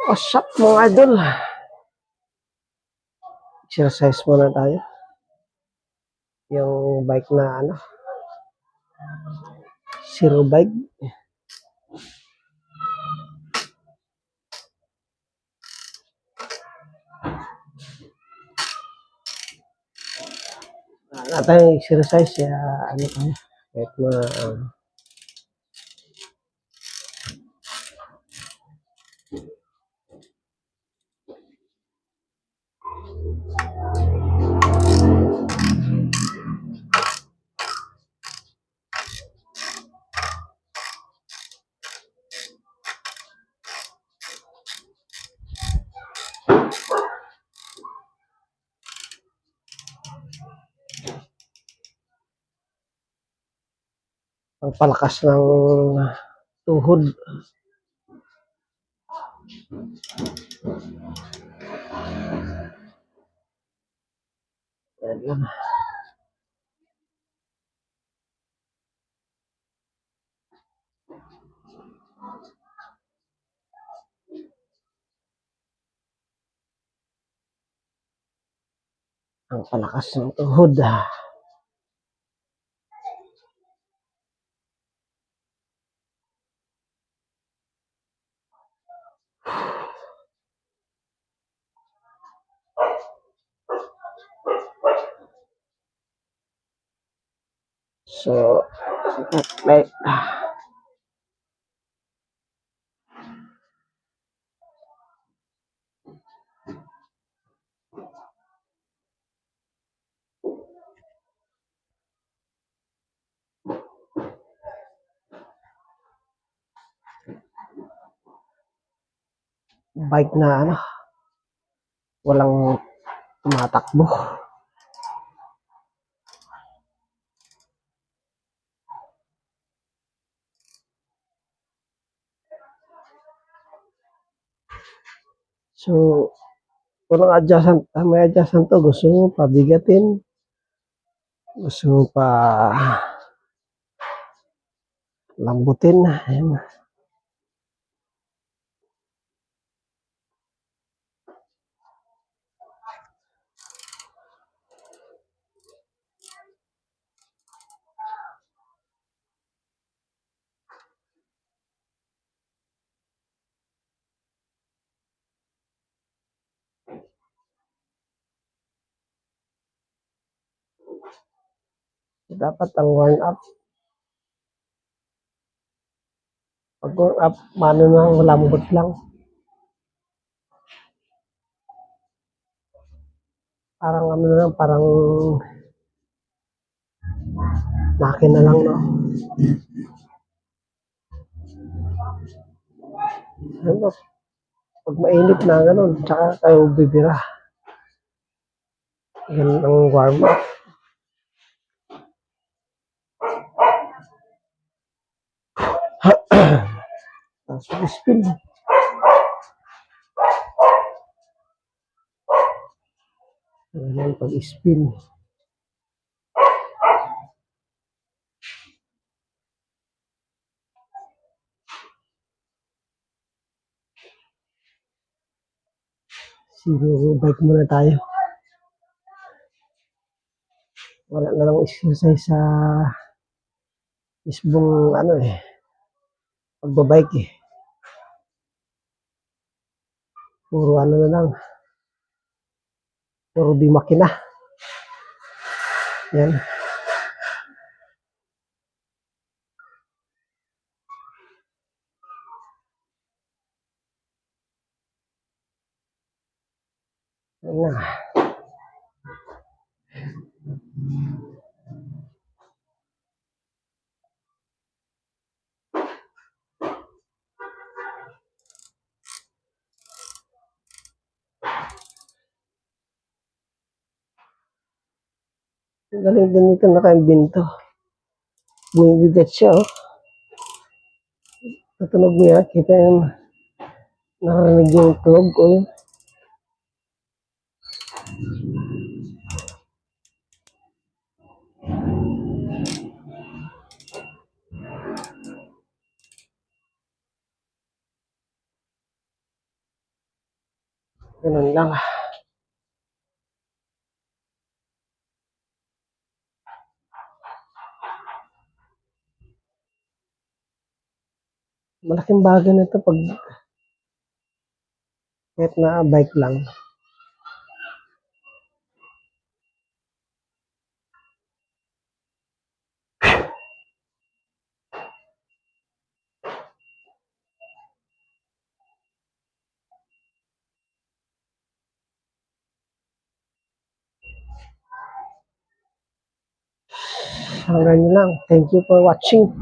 What's up mga idol? Exercise muna tayo. Yung bike na zero bike. Wala tayong exercise kaya tayo. Kahit ang palakas ng tuhod. Yan lang. Ang palakas ng tuhod. So, like, bike na walang tumatakbo. So, walang adjustment, may adjustment to. Gusto mo pabigatin. Gusto mo pa lambutin. Ayan. Dapat ang warm up. Pag warm up, mano lang, lambot lang. Parang lang, parang makina lang, no? Ano, pag mainit na gano'n, tsaka kayo bibira. Yan ang warm up. Tapos pag-spin. Ayan, pag-spin. Zero bike muna tayo. Wala na lang exercise sa mismong pagbabike eh. Puro na lang. Puro di makina. Yan. Yan na. Galing din ito, nakaimbento. Bumibigat siya, oh. Natunog niya, kita yung narinig yung tunog ko. Ganun lang. Malaking bagay na ito pag kahit na bike lang. Hanggang yun lang. Thank you for watching.